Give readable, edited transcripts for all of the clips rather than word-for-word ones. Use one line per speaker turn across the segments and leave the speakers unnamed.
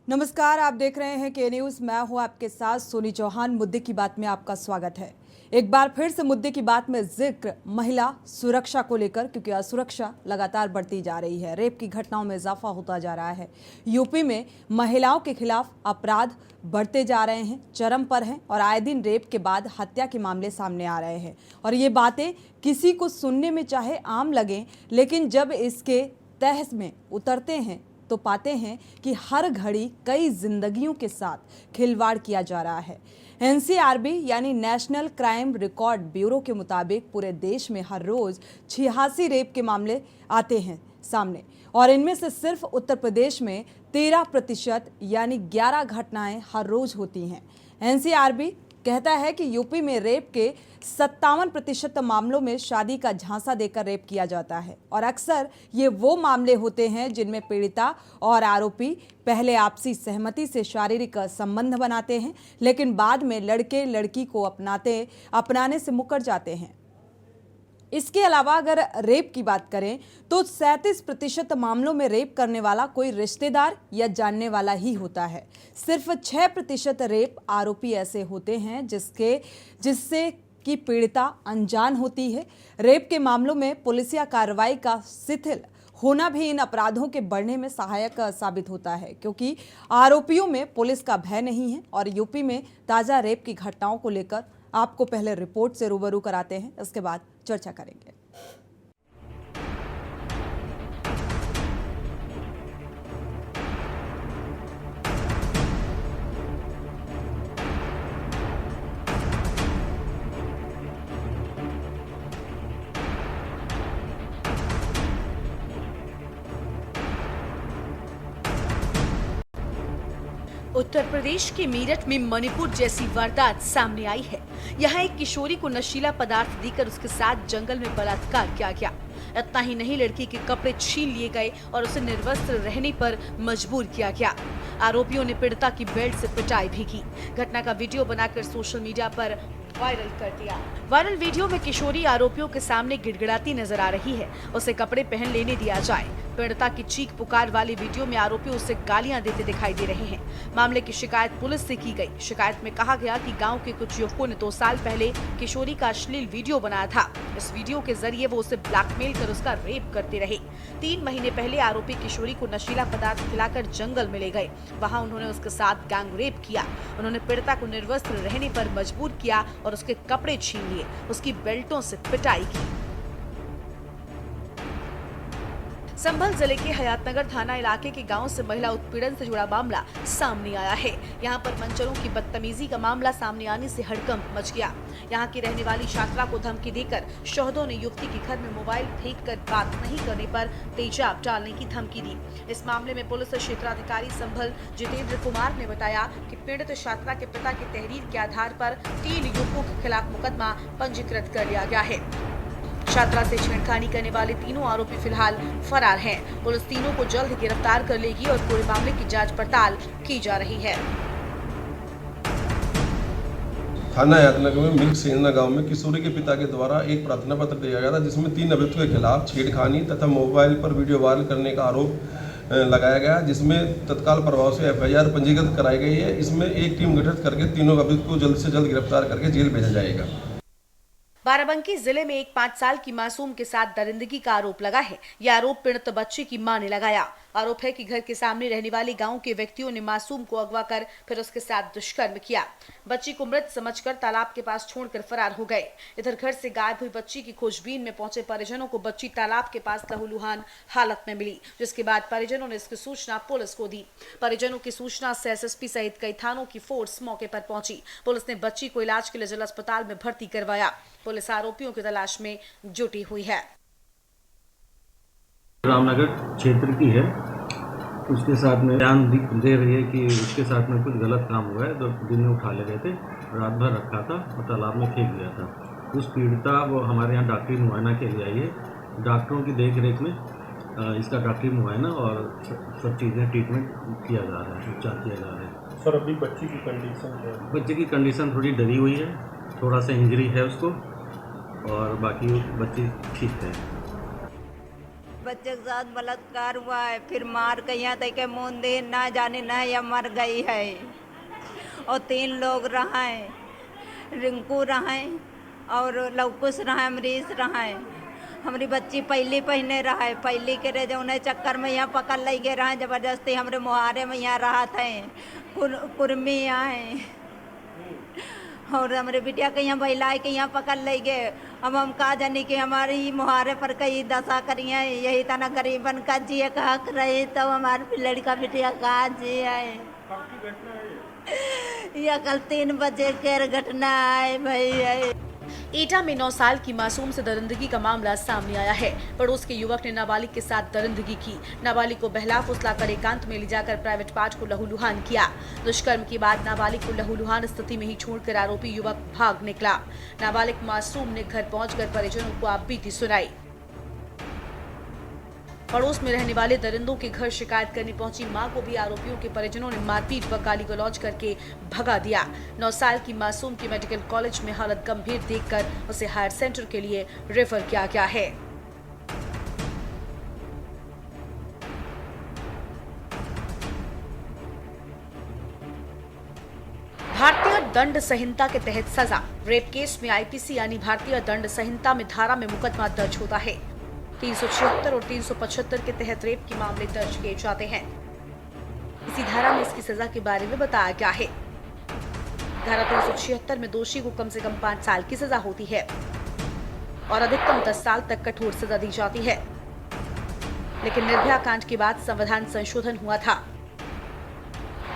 नमस्कार, आप देख रहे हैं के न्यूज़। मैं हूं आपके साथ सोनी चौहान। मुद्दे की बात में आपका स्वागत है। एक बार फिर से मुद्दे की बात में जिक्र महिला सुरक्षा को लेकर, क्योंकि असुरक्षा लगातार बढ़ती जा रही है। रेप की घटनाओं में इजाफा होता जा रहा है। यूपी में महिलाओं के खिलाफ अपराध बढ़ते जा रहे हैं, चरम पर हैं और आए दिन रेप के बाद हत्या के मामले सामने आ रहे हैं। और ये बातें किसी को सुनने में चाहे आम लगें, लेकिन जब इसके तह में उतरते हैं तो पाते हैं कि हर घड़ी कई जिंदगियों के साथ खिलवाड़ किया जा रहा है। एनसीआरबी यानी नेशनल क्राइम रिकॉर्ड ब्यूरो के मुताबिक पूरे देश में हर रोज 86 रेप के मामले आते हैं सामने, और इनमें से सिर्फ उत्तर प्रदेश में 13% यानी 11 घटनाएं हर रोज होती हैं। एनसीआरबी कहता है कि यूपी में रेप के 57% मामलों में शादी का झांसा देकर रेप किया जाता है, और अक्सर ये वो मामले होते हैं जिनमें पीड़िता और आरोपी पहले आपसी सहमति से शारीरिक संबंध बनाते हैं, लेकिन बाद में लड़के लड़की को अपनाने से मुकर जाते हैं। इसके अलावा अगर रेप की बात करें तो 37% मामलों में रेप करने वाला कोई रिश्तेदार या जानने वाला ही होता है। सिर्फ 6% रेप आरोपी ऐसे होते हैं जिससे कि पीड़िता अनजान होती है। रेप के मामलों में पुलिसिया कार्रवाई का शिथिल होना भी इन अपराधों के बढ़ने में सहायक साबित होता है, क्योंकि आरोपियों में पुलिस का भय नहीं है। और यूपी में ताजा रेप की घटनाओं को लेकर आपको पहले रिपोर्ट से रूबरू कराते हैं, इसके बाद चर्चा करेंगे।
उत्तर प्रदेश के मेरठ में मणिपुर जैसी वारदात सामने आई है। यहाँ एक किशोरी को नशीला पदार्थ देकर उसके साथ जंगल में बलात्कार किया गया। इतना ही नहीं, लड़की के कपड़े छीन लिए गए और उसे निर्वस्त्र रहने पर मजबूर किया गया। आरोपियों ने पीड़िता की बेल्ट से पिटाई भी की। घटना का वीडियो बनाकर सोशल मीडिया पर वायरल कर दिया। वायरल वीडियो में किशोरी आरोपियों के सामने गिड़गिड़ाती नजर आ रही है। उसे कपड़े पहन लेने दिया जाए। पीड़िता की चीख पुकार वाली वीडियो में आरोपी उसे गालियां देते दिखाई दे रहे हैं। मामले की शिकायत पुलिस से की गई। शिकायत में कहा गया कि गांव के कुछ युवकों ने 2 साल पहले किशोरी का अश्लील वीडियो बनाया था। इस वीडियो के जरिए वो उसे ब्लैकमेल कर उसका रेप करते रहे। 3 महीने पहले आरोपी किशोरी को नशीला पदार्थ खिलाकर जंगल में ले गए। वहाँ उन्होंने उसके साथ गैंग रेप किया। उन्होंने पीड़िता को निर्वस्त्र रहने पर मजबूर किया और उसके कपड़े छीन लिए। उसकी बेल्टों से पिटाई की। संभल जिले के हयातनगर थाना इलाके के गांव से महिला उत्पीड़न से जुड़ा मामला सामने आया है। यहां पर मंचरों की बदतमीजी का मामला सामने आने से हड़कंप मच गया। यहां की रहने वाली छात्रा को धमकी देकर शोहदों ने युवती के घर में मोबाइल फेंक कर बात नहीं करने पर तेजाब डालने की धमकी दी। इस मामले में पुलिस क्षेत्राधिकारी संभल जितेंद्र कुमार ने बताया कि पीड़ित छात्रा के पिता की तहरीर के आधार पर 3 युवकों के खिलाफ मुकदमा पंजीकृत कर लिया गया है। छात्रा से छेड़खानी करने वाले तीनों आरोपी फिलहाल फरार हैं। पुलिस तीनों को जल्द गिरफ्तार कर लेगी और पूरे मामले की जांच पड़ताल की जा रही है।
थाना हयातनगर में मिल्क सेना गांव में किशोरी के पिता के द्वारा एक प्रार्थना पत्र दिया गया था, जिसमें 3 अभियुक्तों के खिलाफ छेड़खानी तथा मोबाइल पर वीडियो वायरल करने का आरोप लगाया गया, जिसमें तत्काल प्रभाव से FIR पंजीकृत कराई गई है। इसमें एक टीम गठित करके तीनों अभियुक्त को जल्द से जल्द गिरफ्तार करके जेल भेजा जाएगा।
बाराबंकी जिले में एक 5 साल की मासूम के साथ दरिंदगी का आरोप लगा है। यह आरोप पीड़ित बच्चे की मां ने लगाया। आरोप है कि घर के सामने रहने वाले गांव के व्यक्तियों ने मासूम को अगवा कर फिर उसके साथ दुष्कर्म किया। बच्ची को मृत समझकर तालाब के पास छोड़कर फरार हो गए। इधर घर से गायब हुई बच्ची की खोजबीन में पहुंचे परिजनों को बच्ची तालाब के पास लहूलुहान हालत में मिली, जिसके बाद परिजनों ने इसकी सूचना पुलिस को दी। परिजनों की सूचना से SSP सहित कई थानों की फोर्स मौके पर पहुंची। पुलिस ने बच्ची को इलाज के लिए जिला अस्पताल में भर्ती करवाया। पुलिस आरोपियों की तलाश में जुटी हुई है।
रामनगर क्षेत्र की है। उसके साथ में ध्यान दे रही है कि उसके साथ में कुछ गलत काम हुआ है। तो दिन में उठा ले गए थे, रात भर रखा था और तालाब में फेंक दिया था। उस पीड़िता वो हमारे यहाँ डॉक्टरी मुआयना के लिए आई है। डॉक्टरों की देख रेख में इसका डॉक्टरी मुआयना और सब चीज़ें ट्रीटमेंट किया जा रहा है, उपचार किया जा रहा है।
सर, अभी बच्ची की कंडीशन क्या है?
बच्चे की कंडीशन थोड़ी डरी हुई है, थोड़ा सा इंजरी है उसको, और बाकी बच्ची ठीक है।
बच्चे के साथ बलात्कार हुआ है, फिर मार के यहाँ तक के मुंदे ना जाने ना या मर गई है। और 3 लोग रहे, रिंकू रहे और लवकुश रहे, अमरीश रहे। हमारी बच्ची पहली पहने रहा, पहली के रहे जो उन्हें चक्कर में यहाँ पकड़ ले गए रहे, जबरदस्ती हमारे मुहारे में यहाँ रहा थे, कुर्मी आए और हमारे बिटिया के यहाँ बहिलाए के यहाँ पकड़ ले गए। अब हम कहा जानी कि हमारी मुहारे पर कई दशा करिए, यही तना गरीबन का जिए का हक रहे, तब तो हमारे लड़का बिटिया कहा जिए। यह कल 3 बजे के घटना है भाई।
एटा में 9 साल की मासूम से दरिंदगी का मामला सामने आया है। पड़ोस के युवक ने नाबालिग के साथ दरिंदगी की। नाबालिग को बहला फुसलाकर एकांत में ले जाकर प्राइवेट पार्ट को लहूलुहान किया। दुष्कर्म के बाद नाबालिग को लहूलुहान स्थिति में ही छोड़कर आरोपी युवक भाग निकला। नाबालिग मासूम ने घर पहुंचकर परिजनों को आपबीती सुनाई। पड़ोस में रहने वाले दरिंदों के घर शिकायत करने पहुंची मां को भी आरोपियों के परिजनों ने मारपीट व गाली गलौज करके भगा दिया। 9 साल की मासूम की मेडिकल कॉलेज में हालत गंभीर देखकर उसे हायर सेंटर के लिए रेफर किया गया है। भारतीय दंड संहिता के तहत सजा। रेप केस में आईपीसी यानी भारतीय दंड संहिता में धारा में मुकदमा दर्ज होता है। 376 और 375 के तहत रेप के मामले दर्ज किए जाते हैं। इसी धारा में इसकी सजा के बारे में बताया गया है। धारा 376 में दोषी को कम से कम 5 साल की सजा होती है और अधिकतम 10 साल तक कठोर सजा दी जाती है। लेकिन निर्भया कांड के बाद संविधान संशोधन हुआ था।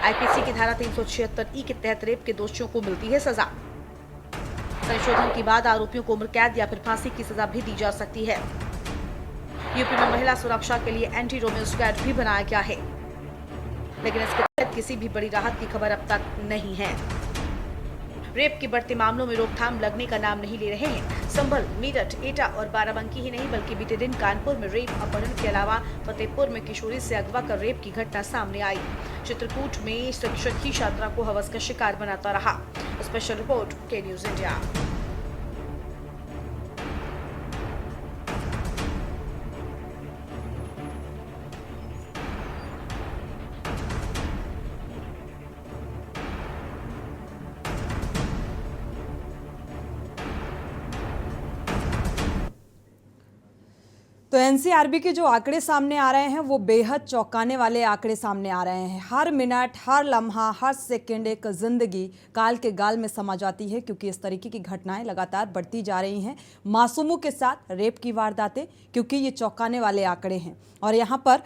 आईपीसी की धारा 376 के तहत रेप के दोषियों को मिलती है सजा। संशोधन के बाद आरोपियों को उम्र कैद या फिर फांसी की सजा भी दी जा सकती है। यूपी में महिला सुरक्षा के लिए एंटी रोमियो स्क्वाड भी बनाया गया है, लेकिन इसके तहत किसी भी बड़ी राहत की खबर अब तक नहीं है। रेप के बढ़ते मामलों में रोकथाम लगने का नाम नहीं ले रहे हैं। संभल, मेरठ, एटा और बाराबंकी ही नहीं बल्कि बीते दिन कानपुर में रेप अपहरण के अलावा फतेहपुर में किशोरी से अगवा कर रेप की घटना सामने आई। चित्रकूट में शिक्षक ही छात्रा को हवस का शिकार बनाता रहा। स्पेशल रिपोर्ट के न्यूज इंडिया।
तो एनसीआरबी के जो आंकड़े सामने आ रहे हैं वो बेहद चौंकाने वाले आंकड़े सामने आ रहे हैं। हर मिनट, हर लम्हा, हर सेकंड एक जिंदगी काल के गाल में समा जाती है, क्योंकि इस तरीके की घटनाएं लगातार बढ़ती जा रही हैं। मासूमों के साथ रेप की वारदातें, क्योंकि ये चौंकाने वाले आंकड़े हैं। और यहाँ पर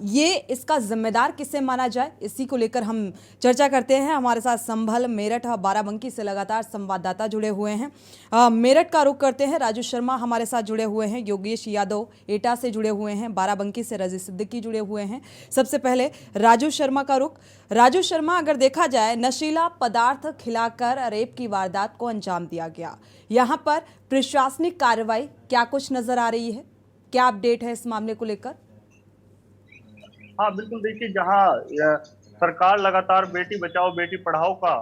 ये इसका जिम्मेदार किसे माना जाए, इसी को लेकर हम चर्चा करते हैं। हमारे साथ संभल, मेरठ और बाराबंकी से लगातार संवाददाता जुड़े हुए हैं। मेरठ का रुख करते हैं, राजू शर्मा हमारे साथ जुड़े हुए हैं, योगेश यादव एटा से जुड़े हुए हैं, बाराबंकी से रजी सिद्दीकी जुड़े हुए हैं। सबसे पहले राजू शर्मा का रुख। राजू शर्मा, अगर देखा जाए नशीला पदार्थ खिलाकर रेप की वारदात को अंजाम दिया गया, यहाँ पर प्रशासनिक कार्रवाई क्या कुछ नजर आ रही है, क्या अपडेट है इस मामले को लेकर?
हाँ बिल्कुल, देखिए जहाँ सरकार लगातार बेटी बचाओ बेटी पढ़ाओ का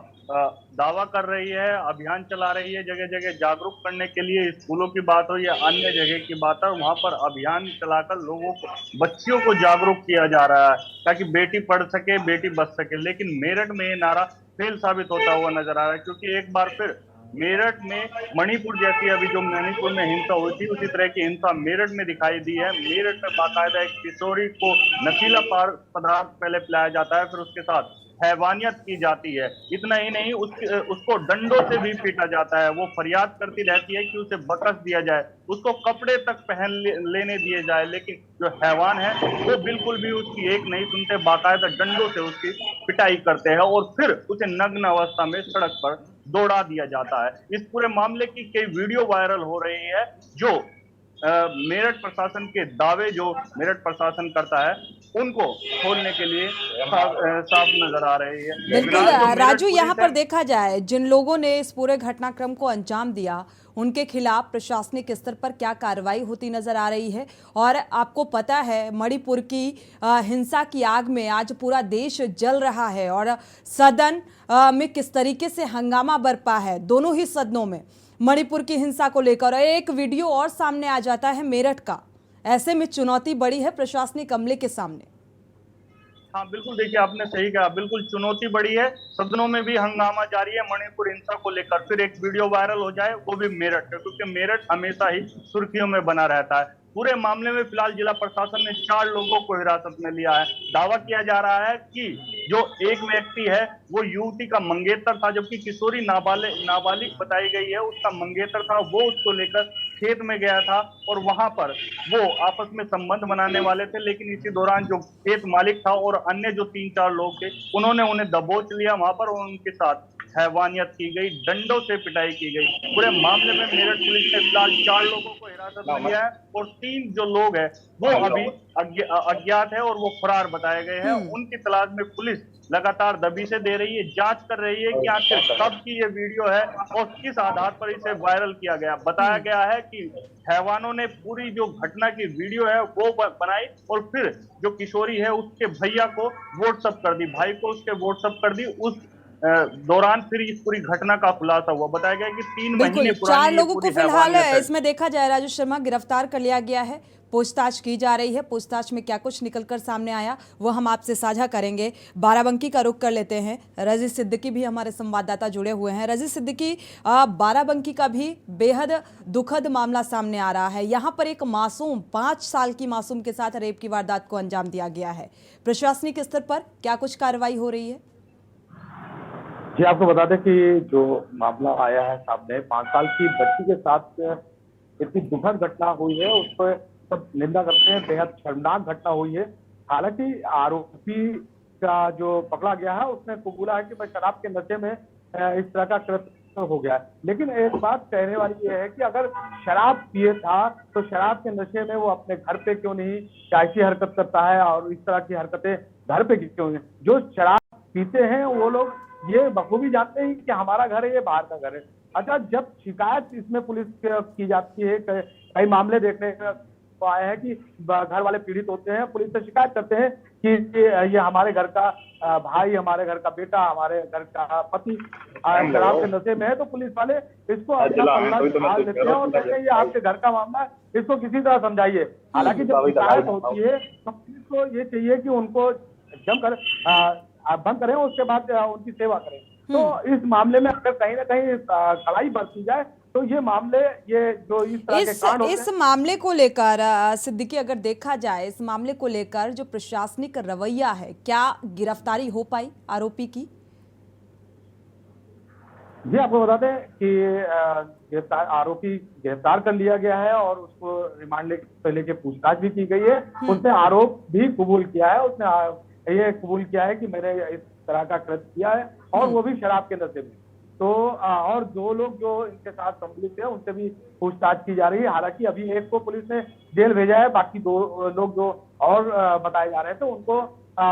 दावा कर रही है, अभियान चला रही है, जगह जगह जागरूक करने के लिए, स्कूलों की बात हो या अन्य जगह की बात है, वहां पर अभियान चलाकर लोगों को, बच्चियों को जागरूक किया जा रहा है ताकि बेटी पढ़ सके, बेटी बच सके। लेकिन मेरठ में ये नारा फेल साबित होता हुआ नजर आ रहा है, क्योंकि एक बार फिर मेरठ में मणिपुर जैसी, अभी जो मणिपुर में हिंसा हुई थी उसी तरह की हिंसा मेरठ में दिखाई दी है। मेरठ में बाकायदा एक किशोरी को नशीला पदार्थ पहले पिलाया जाता है, फिर उसके साथ हैवानियत की जाती है। इतना ही नहीं, उसको डंडों से भी पीटा जाता है। वो फरियाद करती रहती है कि उसे बकस दिया जाए, उसको कपड़े तक पहन लेने दिए जाए, लेकिन जो हैवान है वो बिल्कुल भी उसकी एक नहीं सुनते, बाकायदा डंडों से उसकी पिटाई करते हैं और फिर उसे नग्न अवस्था में सड़क पर दौड़ा दिया जाता है। इस पूरे मामले की कई वीडियो वायरल हो रही है, जो मेरठ प्रशासन के दावे जो मेरठ प्रशासन करता है उनको खोलने के लिए साफ नजर आ रही है।
बिल्कुल राजू, यहाँ पर देखा जाए जिन लोगों ने इस पूरे घटनाक्रम को अंजाम दिया उनके खिलाफ प्रशासनिक स्तर पर क्या कार्रवाई होती नजर आ रही है? और आपको पता है मणिपुर की हिंसा की आग में आज पूरा देश जल रहा है और सदन में किस तरीके से हंगामा बरपा है, दोनों ही सदनों में मणिपुर की हिंसा को लेकर। एक वीडियो और सामने आ जाता है मेरठ का, ऐसे में चुनौती बड़ी है प्रशासनिक अमले के सामने।
हाँ बिल्कुल, देखिए आपने सही कहा, बिल्कुल चुनौती बड़ी है। सदनों में भी हंगामा जारी है मणिपुर हिंसा को लेकर। फिर एक वीडियो वायरल हो जाए, वो भी मेरठ का, क्योंकि मेरठ हमेशा ही सुर्खियों में बना रहता है। पूरे मामले में फिलहाल जिला प्रशासन ने 4 लोगों को हिरासत में लिया है। दावा किया जा रहा है कि जो एक व्यक्ति है वो युवती का मंगेतर था, जबकि किशोरी नाबालिग बताई गई है, उसका मंगेतर था। वो उसको लेकर खेत में गया था और वहां पर वो आपस में संबंध बनाने वाले थे, लेकिन इसी दौरान जो खेत मालिक था और अन्य जो 3-4 लोग थे, उन्होंने उन्हें दबोच लिया वहां पर और उनके साथ हैवानियत की गई, डंडों से पिटाई की गई। पूरे मामले में मेरठ पुलिस ने फिलहाल 4 लोगों को हिरासत में लिया है और 3 जो लोग हैं वो अभी अज्ञात है और वो फरार बताए गए हैं। उनकी तलाश में पुलिस लगातार दबिशें दे रही है, जांच कर रही है कि आखिर कब की ये वीडियो है और किस आधार पर इसे वायरल किया गया। बताया गया है कि हैवानों ने पूरी जो घटना की वीडियो है वो बनाई और फिर जो किशोरी है उसके भैया को व्हाट्सएप कर दी, भाई को उसके व्हाट्सएप कर दी। उस दौरान फिर इस पूरी घटना का खुलासा हुआ। बताया गया कि 3 महीने
बिल्कुल,
पुरानी
4 लोगों को फिलहाल
है।
इसमें देखा जाए राजू शर्मा गिरफ्तार कर लिया गया है, पूछताछ की जा रही है। पूछताछ में क्या कुछ निकलकर सामने आया वो हम आपसे साझा करेंगे। बाराबंकी का रुख कर लेते हैं, रजी सिद्दीकी भी हमारे संवाददाता जुड़े हुए हैं। रजी सिद्दीकी, बाराबंकी का भी बेहद दुखद मामला सामने आ रहा है। यहाँ पर एक मासूम 5 साल की मासूम के साथ रेप की वारदात को अंजाम दिया गया है। प्रशासनिक स्तर पर क्या कुछ कार्रवाई हो रही है?
जी, आपको बता दें कि जो मामला आया है सामने, 5 साल की बच्ची के साथ इतनी दुखद घटना हुई है, उस पर सब निंदा करते हैं। बेहद शर्मनाक घटना हुई है। हालांकि आरोपी का जो पकड़ा गया है उसने कबूला है कि मैं शराब के नशे में इस तरह का कृत्य हो गया है। लेकिन एक बात कहने वाली ये है कि अगर शराब पिए था तो शराब के नशे में वो अपने घर पे क्यों नहीं ऐसी हरकत करता है और इस तरह की हरकतें घर पे क्यों नहीं? जो शराब पीते हैं वो लोग ये बखूबी जानते हैं कि हमारा घर है, ये बाहर का घर है। अच्छा, जब शिकायत इसमें पुलिस की जाती है, कई मामले देखने को आए हैं कि घर वाले पीड़ित होते हैं, पुलिस से शिकायत करते हैं कि ये हमारे घर का भाई, हमारे घर का बेटा, हमारे घर का पति शराब के नशे में है, तो पुलिस वाले इसको अपना पल्ला झाड़ देते हैं और कहते हैं ये आपके घर का मामला है, इसको किसी तरह समझाइए। हालांकि जब शिकायत होती है तो पुलिस को ये चाहिए कि उनको जमकर बंद करें, उसके बाद उनकी सेवा करें। तो इस मामले में अगर कहीं ना कहीं कड़ाई बरती जाए तो ये मामले, ये जो इस तरह के कांड होते हैं,
इस मामले को लेकर सिद्दीकी, अगर देखा जाए इस मामले को लेकर जो प्रशासनिक रवैया है, क्या गिरफ्तारी हो पाई आरोपी की?
जी, आपको बता दें कि आरोपी गिरफ्तार कर लिया गया है और उसको रिमांड पे लेके पूछताछ भी की गई है। उसने आरोप भी कबूल किया है। उसने ये कबूल किया है कि मैंने इस तरह का कृत्य किया है और वो भी शराब के नशे में। तो और 2 लोग जो इनके साथ सम्मिलित है उनसे भी पूछताछ की जा रही है। हालांकि अभी एक को पुलिस ने जेल भेजा है, बाकी 2 लोग जो और बताए जा रहे हैं तो उनको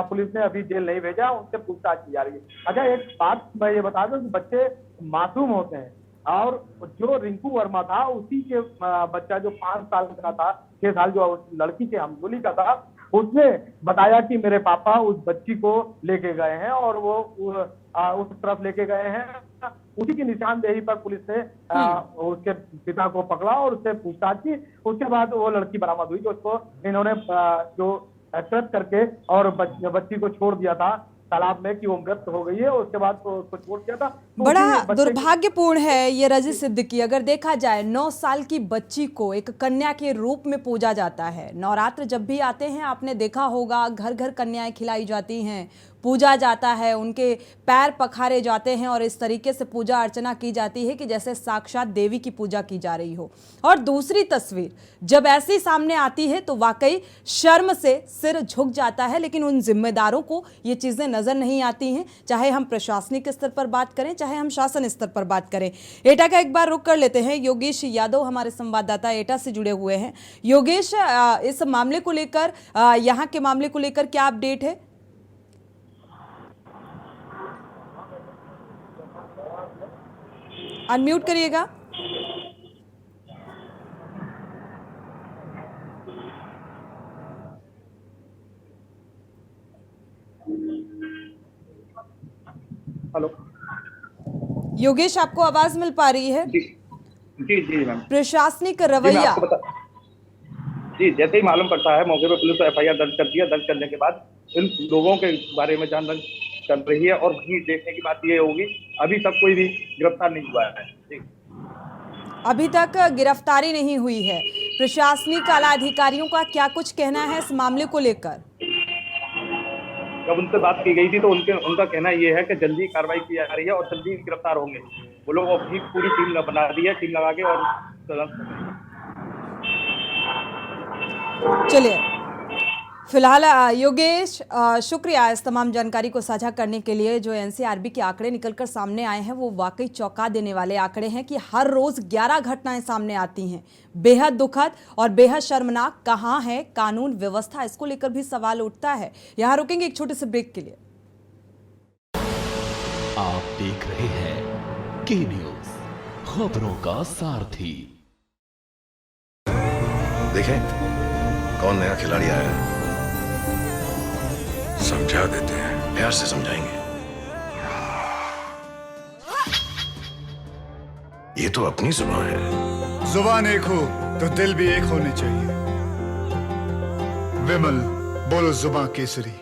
पुलिस ने अभी जेल नहीं भेजा, उनसे पूछताछ की जा रही है। अच्छा, एक बात मैं ये बता दूं कि बच्चे मासूम होते हैं और जो रिंकू वर्मा था उसी के बच्चा जो 5 साल का था, 6 साल जो लड़की के हमजोली का था, उसने बताया कि मेरे पापा उस बच्ची को लेके गए हैं और वो उस तरफ लेके गए हैं। उसी की निशानदेही पर पुलिस ने उसके पिता को पकड़ा और उससे पूछताछ की। उसके बाद वो लड़की बरामद हुई, जो उसको इन्होंने जो कृत्य करके और बच्ची को छोड़ दिया था तालाब में कि वो मृत हो गई है, उसके बाद तो उसको छोड़ दिया था। तो
बड़ा दुर्भाग्यपूर्ण है ये रजी सिद्दीकी। अगर देखा जाए 9 साल की बच्ची को एक कन्या के रूप में पूजा जाता है। नवरात्र जब भी आते हैं आपने देखा होगा, घर घर कन्याएं खिलाई जाती हैं, पूजा जाता है, उनके पैर पखारे जाते हैं और इस तरीके से पूजा अर्चना की जाती है कि जैसे साक्षात देवी की पूजा की जा रही हो। और दूसरी तस्वीर जब ऐसी सामने आती है तो वाकई शर्म से सिर झुक जाता है, लेकिन उन जिम्मेदारों को ये चीज़ें नज़र नहीं आती हैं, चाहे हम प्रशासनिक स्तर पर बात करें, चाहे हम शासन स्तर पर बात करें। एटा का एक बार रुक कर लेते हैं। योगेश यादव हमारे संवाददाता एटा से जुड़े हुए हैं। योगेश, इस मामले को लेकर, यहाँ के मामले को लेकर क्या अपडेट है? अनम्यूट करिएगा।
हेलो
योगेश, आपको आवाज मिल पा रही है?
जी जी जी मैम।
प्रशासनिक रवैया,
जी, जैसे ही मालूम पड़ता है मौके पर पुलिस को एफआईआर दर्ज करती है। दर्ज करने के बाद इन लोगों के बारे में जानकारी कर रही है और वहीं देखने की बात ये होगी, अभी तक कोई भी गिरफ्तार नहीं हुआ है। जी।
अभी तक गिरफ्तारी नहीं हुई है। प्रशासनिक आला अधिकारियों का क्या कुछ कहना है इस मामले को लेकर?
जब उनसे बात की गई थी तो उनका कहना ये है कि जल्दी कार्रवाई की जा रही है और जल्दी गिरफ्तार होंगे। वो लोग अपनी पूरी टीम बना दी है, टीम लगा के और
चलिए, फिलहाल योगेश, शुक्रिया इस तमाम जानकारी को साझा करने के लिए। जो एनसीआरबी के आंकड़े निकलकर सामने आए हैं वो वाकई चौंका देने वाले आंकड़े हैं कि हर रोज 11 घटनाएं सामने आती हैं। बेहद दुखद और बेहद शर्मनाक। कहाँ है कानून व्यवस्था, इसको लेकर भी सवाल उठता है। यहाँ रुकेंगे एक छोटे से ब्रेक के लिए।
आप देख रहे हैं के न्यूज, खबरों का सारथी।
देखें कौन नया खिलाड़ी आया है, समझा देते हैं, प्यार से समझाएंगे। ये तो अपनी जुबान है।
जुबान एक हो तो दिल भी एक होने चाहिए। विमल, बोलो जुबान केसरी।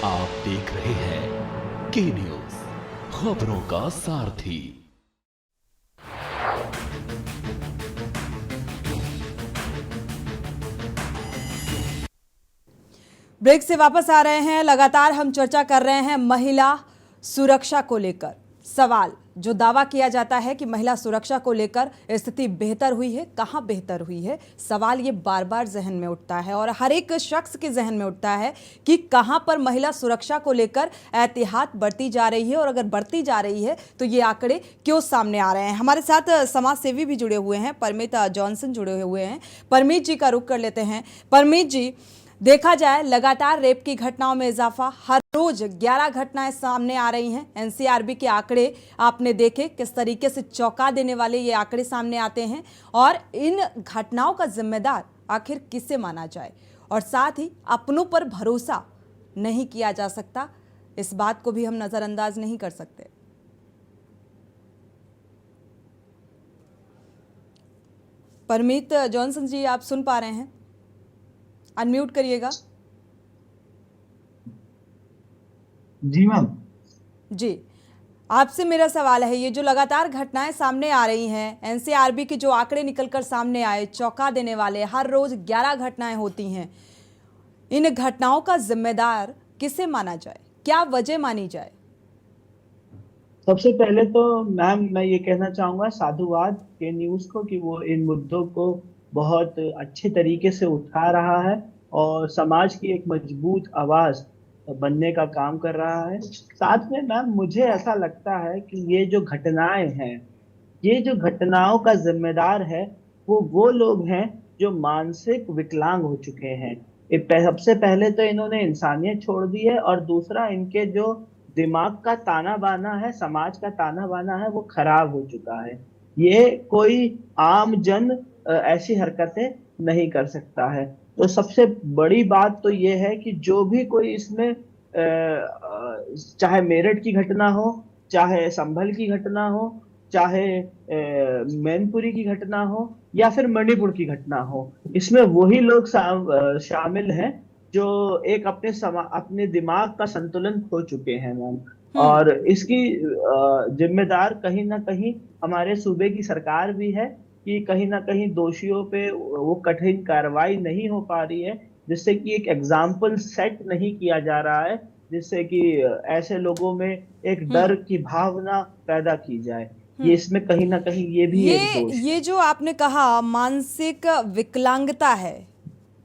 आप देख रहे हैं के न्यूज, खबरों का सारथी।
ब्रेक से वापस आ रहे हैं। लगातार हम चर्चा कर रहे हैं महिला सुरक्षा को लेकर। सवाल जो दावा किया जाता है कि महिला सुरक्षा को लेकर स्थिति बेहतर हुई है, कहां बेहतर हुई है, सवाल ये बार बार जहन में उठता है और हर एक शख्स के जहन में उठता है कि कहां पर महिला सुरक्षा को लेकर एहतियात बरती जा रही है और अगर बढ़ती जा रही है तो ये आंकड़े क्यों सामने आ रहे हैं। हमारे साथ समाज सेवी भी जुड़े हुए हैं, परमीत जॉनसन जुड़े हुए हैं। परमीत जी का रुख कर लेते हैं। परमीत जी, देखा जाए लगातार रेप की घटनाओं में इजाफा, हर रोज 11 घटनाएं सामने आ रही हैं। एनसीआरबी के आंकड़े आपने देखे, किस तरीके से चौंका देने वाले ये आंकड़े सामने आते हैं और इन घटनाओं का जिम्मेदार आखिर किसे माना जाए, और साथ ही अपनों पर भरोसा नहीं किया जा सकता, इस बात को भी हम नजरअंदाज नहीं कर सकते। परमीत जॉनसन जी, आप सुन पा रहे हैं? अनम्यूट करिएगा।
जी मैम।
जी, आपसे मेरा सवाल है, ये जो लगातार घटनाएं सामने आ रही हैं, एनसीआरबी के जो आंकड़े निकलकर सामने आए चौंका देने वाले, हर रोज 11 घटनाएं होती हैं, इन घटनाओं का जिम्मेदार किसे माना जाए, क्या वजह मानी जाए?
सबसे पहले तो मैम मैं ये कहना चाहूंगा साधुवाद के न्यूज को कि वो इन मुद्दों को बहुत अच्छे तरीके से उठा रहा है और समाज की एक मजबूत आवाज बनने का काम कर रहा है। साथ में मैम मुझे ऐसा लगता है कि ये जो घटनाएं हैं, ये जो घटनाओं का जिम्मेदार है वो लोग हैं जो मानसिक विकलांग हो चुके हैं। सबसे पहले तो इन्होंने इंसानियत छोड़ दी है और दूसरा इनके जो दिमाग का ताना बाना है, समाज का ताना बाना है, वो खराब हो चुका है। ये कोई आम जन ऐसी हरकतें नहीं कर सकता है। तो सबसे बड़ी बात तो ये है कि जो भी कोई इसमें चाहे मेरठ की घटना हो, चाहे संभल की घटना हो, चाहे मैनपुरी की घटना हो या फिर मणिपुर की घटना हो, इसमें वही लोग शामिल हैं जो एक अपने दिमाग का संतुलन खो चुके हैं मैम। और इसकी जिम्मेदार कहीं ना कहीं हमारे सूबे की सरकार भी है कि कहीं ना कहीं दोषियों पे वो कठिन कार्रवाई नहीं हो पा रही है, जिससे कि एक एग्जाम्पल सेट नहीं किया जा रहा है, जिससे कि ऐसे लोगों में एक डर की भावना पैदा की जाए। ये इसमें कहीं ना कहीं ये भी एक दोष है।
ये जो आपने कहा मानसिक विकलांगता है,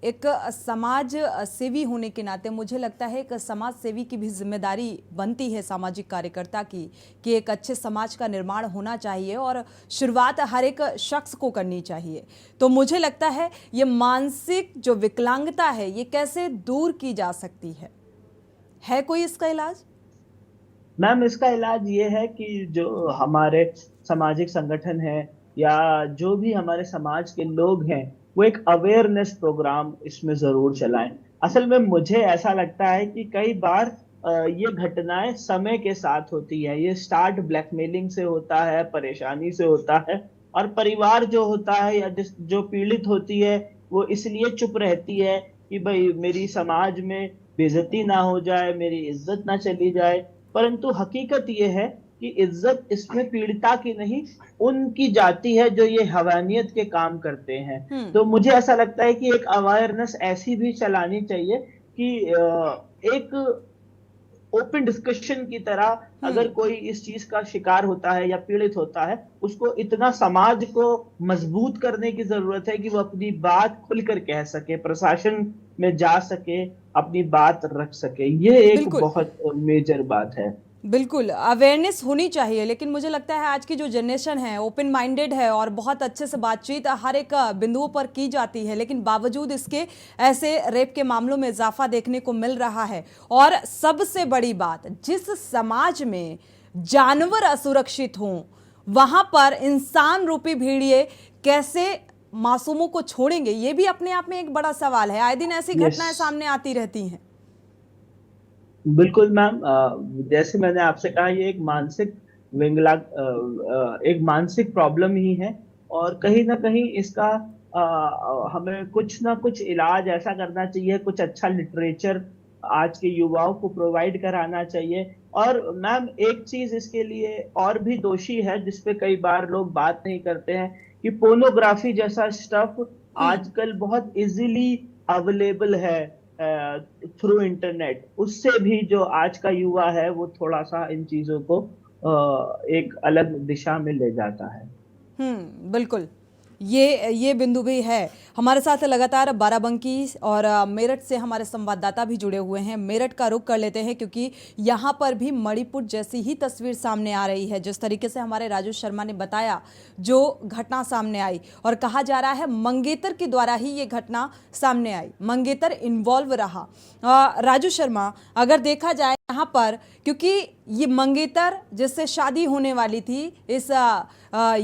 एक समाज सेवी होने के नाते मुझे लगता है एक समाज सेवी की भी जिम्मेदारी बनती है, सामाजिक कार्यकर्ता की, कि एक अच्छे समाज का निर्माण होना चाहिए और शुरुआत हर एक शख्स को करनी चाहिए। तो मुझे लगता है ये मानसिक जो विकलांगता है ये कैसे दूर की जा सकती है कोई इसका इलाज?
मैम इसका इलाज ये है कि जो हमारे सामाजिक संगठन है या जो भी हमारे समाज के लोग हैं वो एक अवेयरनेस प्रोग्राम इसमें जरूर चलाएं। असल में मुझे ऐसा लगता है कि कई बार ये घटनाएं समय के साथ होती है। ये स्टार्ट ब्लैकमेलिंग से होता है, परेशानी से होता है और परिवार जो होता है या जो पीड़ित होती है वो इसलिए चुप रहती है कि भाई मेरी समाज में बेइज्जती ना हो जाए, मेरी इज्जत ना चली जाए। परंतु हकीकत ये है कि इज्जत इसमें पीड़िता की नहीं, उनकी जाती है जो ये हवानियत के काम करते हैं। तो मुझे ऐसा लगता है कि एक अवेयरनेस ऐसी भी चलानी चाहिए कि एक ओपन डिस्कशन की तरह अगर कोई इस चीज का शिकार होता है या पीड़ित होता है, उसको इतना समाज को मजबूत करने की जरूरत है कि वो अपनी बात खुलकर कह सके, प्रशासन में जा सके, अपनी बात रख सके। ये एक बहुत मेजर बात है।
बिल्कुल अवेयरनेस होनी चाहिए, लेकिन मुझे लगता है आज की जो जनरेशन है ओपन माइंडेड है और बहुत अच्छे से बातचीत हर एक बिंदुओं पर की जाती है, लेकिन बावजूद इसके ऐसे रेप के मामलों में इजाफा देखने को मिल रहा है। और सबसे बड़ी बात, जिस समाज में जानवर असुरक्षित हों वहां पर इंसान रूपी भेड़िए कैसे मासूमों को छोड़ेंगे, ये भी अपने आप में एक बड़ा सवाल है। आए दिन ऐसी घटनाएं सामने आती रहती हैं।
बिल्कुल मैम, जैसे मैंने आपसे कहा ये एक मानसिक एक मानसिक प्रॉब्लम ही है और कहीं ना कहीं इसका हमें कुछ ना कुछ इलाज ऐसा करना चाहिए, कुछ अच्छा लिटरेचर आज के युवाओं को प्रोवाइड कराना चाहिए। और मैम एक चीज इसके लिए और भी दोषी है जिसपे कई बार लोग बात नहीं करते हैं कि पोर्नोग्राफी जैसा स्टफ आजकल बहुत इजीली अवेलेबल है थ्रू इंटरनेट। उससे भी जो आज का युवा है वो थोड़ा सा इन चीजों को एक अलग दिशा में ले जाता है।
बिल्कुल ये बिंदु भी है। हमारे साथ लगातार बाराबंकी और मेरठ से हमारे संवाददाता भी जुड़े हुए हैं। मेरठ का रुख कर लेते हैं क्योंकि यहाँ पर भी मणिपुर जैसी ही तस्वीर सामने आ रही है। जिस तरीके से हमारे राजू शर्मा ने बताया जो घटना सामने आई, और कहा जा रहा है मंगेतर के द्वारा ही ये घटना सामने आई, मंगेतर इन्वॉल्व रहा। राजू शर्मा, अगर देखा जाए यहाँ पर, क्योंकि ये मंगेतर जिससे शादी होने वाली थी इस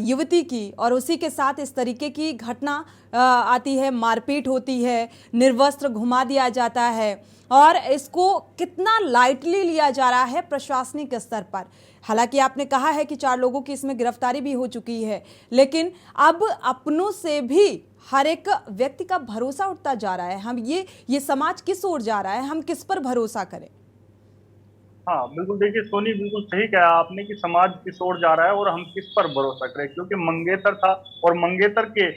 युवती की, और उसी के साथ इस तरीके की घटना आती है, मारपीट होती है, निर्वस्त्र घुमा दिया जाता है, और इसको कितना लाइटली लिया जा रहा है प्रशासनिक स्तर पर। हालांकि आपने कहा है कि 4 लोगों की इसमें गिरफ्तारी भी हो चुकी है, लेकिन अब अपनों से भी हर एक व्यक्ति का भरोसा उठता जा रहा है। हम ये समाज किस ओर जा रहा है, हम किस पर भरोसा करें?
हाँ बिल्कुल, देखिए सोनी बिल्कुल सही कहा आपने कि समाज किस ओर जा रहा है और हम किस पर भरोसा करें, क्योंकि मंगेतर था और मंगेतर के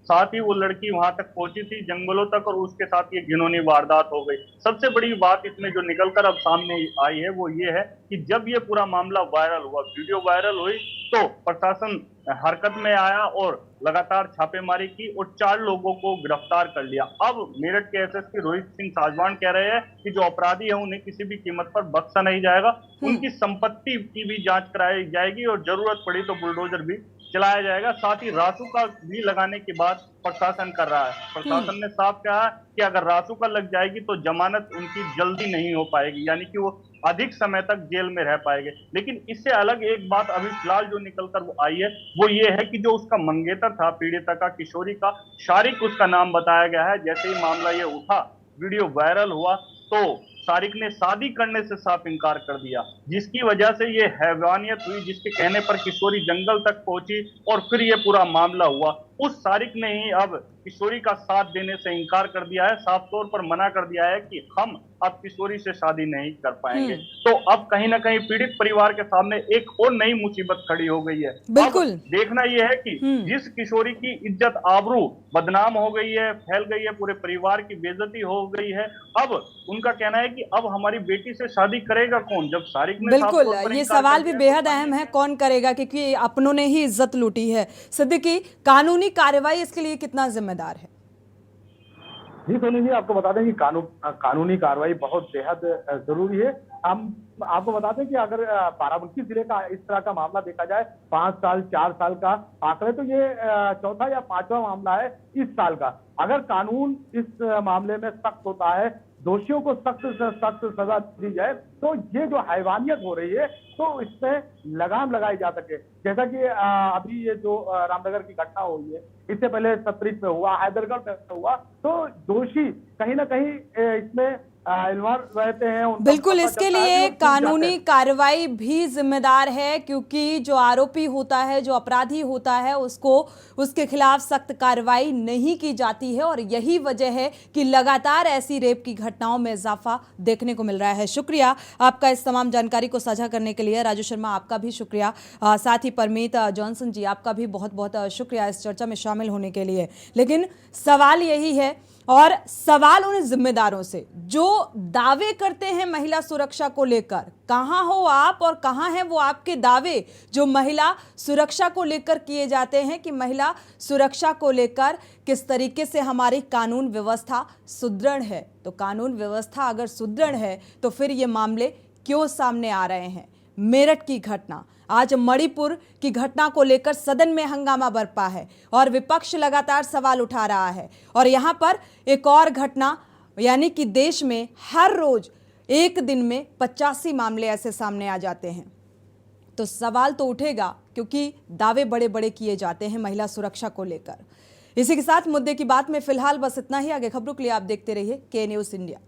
साथ ही वो लड़की वहां तक पहुंची थी जंगलों तक, और उसके साथ ये घिनौनी वारदात हो गई। सबसे बड़ी बात इसमें जो निकलकर अब सामने आई है वो ये है कि जब ये पूरा मामला वायरल हुआ, वीडियो वायरल हुई, तो प्रशासन हरकत में आया और लगातार छापेमारी की और 4 लोगों को गिरफ्तार कर लिया। अब मेरठ के एसएसपी रोहित सिंह साजवान कह रहे हैं कि जो अपराधी है उन्हें किसी भी कीमत पर बख्शा नहीं जाएगा, उनकी संपत्ति की भी जांच कराई जाएगी और जरूरत पड़ी तो बुलडोजर भी चलाया जाएगा। साथ ही रासुका भी लगाने की बात प्रशासन कर रहा है। प्रशासन ने साफ कहा कि अगर रासुका लग जाएगी तो जमानत उनकी जल्दी नहीं हो पाएगी, यानी कि वो अधिक समय तक जेल में रह पाएंगे। लेकिन इससे अलग एक बात अभी फिलहाल जो निकलकर वो आई है वो ये है कि जो उसका मंगेतर था, पीड़िता का, किशोरी का, शारिक उसका नाम बताया गया है। जैसे ही मामला ये उठा, वीडियो वायरल हुआ, तो शारिक ने शादी करने से साफ इनकार कर दिया, जिसकी वजह से ये हैवानियत हुई, जिसके कहने पर किशोरी जंगल तक पहुंची और फिर ये पूरा मामला हुआ। उस शारिक ने ही अब किशोरी का साथ देने से इनकार कर दिया है, साफ तौर पर मना कर दिया है कि हम अब किशोरी से शादी नहीं कर पाएंगे। तो अब कहीं ना कहीं पीड़ित परिवार के सामने एक और नई मुसीबत खड़ी हो गई है।
बिल्कुल
देखना यह है कि जिस किशोरी की इज्जत आबरू बदनाम हो गई है, फैल गई है, पूरे परिवार की बेइज्जती हो गई है, अब उनका कहना है कि अब हमारी बेटी से शादी करेगा कौन, जब शारिक ने
बिल्कुल ये सवाल भी बेहद अहम है, कौन करेगा, क्योंकि अपनों ने ही इज्जत लूटी है। सिद्दीकी, कानूनी कार्रवाई इसके लिए कितना जिम्मेदार है?
जी सोनी जी, आपको बता दें कि कानूनी कार्रवाई बहुत बेहद जरूरी है। हम आपको बता दें कि अगर बाराबंकी जिले का इस तरह का मामला देखा जाए, 5 साल 4 साल का आंकड़े, तो ये 4था या 5वां मामला है इस साल का। अगर कानून इस मामले में सख्त होता है, दोषियों को सख्त से सख्त सजा दी जाए, तो ये जो हैवानियत हो रही है तो इसमें लगाम लगाई जा सके। जैसा कि अभी ये जो रामनगर की घटना हुई है, इससे पहले सतरीत में हुआ, हैदरगढ़ में हुआ, तो दोषी कहीं ना कहीं इसमें इन्वॉल्व रहते हैं उनका
बिल्कुल,
पता
इसके
चलता है कि
लिए
वो छूट जाते
कानूनी
हैं।
कार्रवाई भी जिम्मेदार है, क्योंकि जो आरोपी होता है, जो अपराधी होता है, उसको उसके खिलाफ सख्त कार्रवाई नहीं की जाती है और यही वजह है कि लगातार ऐसी रेप की घटनाओं में इजाफा देखने को मिल रहा है। शुक्रिया आपका इस तमाम जानकारी को साझा करने के लिए। राजू शर्मा, आपका भी शुक्रिया। साथ ही परमीत जॉनसन जी, आपका भी बहुत बहुत शुक्रिया इस चर्चा में शामिल होने के लिए। लेकिन सवाल यही है, और सवाल उन जिम्मेदारों से जो दावे करते हैं महिला सुरक्षा को लेकर। कहां हो आप और कहां हैं वो आपके दावे जो महिला सुरक्षा को लेकर किए जाते हैं, कि महिला सुरक्षा को लेकर किस तरीके से हमारी कानून व्यवस्था सुदृढ़ है। तो कानून व्यवस्था अगर सुदृढ़ है तो फिर ये मामले क्यों सामने आ रहे हैं। मेरठ की घटना, आज मणिपुर की घटना को लेकर सदन में हंगामा बरपा है और विपक्ष लगातार सवाल उठा रहा है। और यहाँ पर एक और घटना, यानी कि देश में हर रोज एक दिन में 85 मामले ऐसे सामने आ जाते हैं। तो सवाल तो उठेगा, क्योंकि दावे बड़े बड़े किए जाते हैं महिला सुरक्षा को लेकर। इसी के साथ मुद्दे की बात में फिलहाल बस इतना ही। आगे खबरों के लिए आप देखते रहिए के न्यूज़ इंडिया।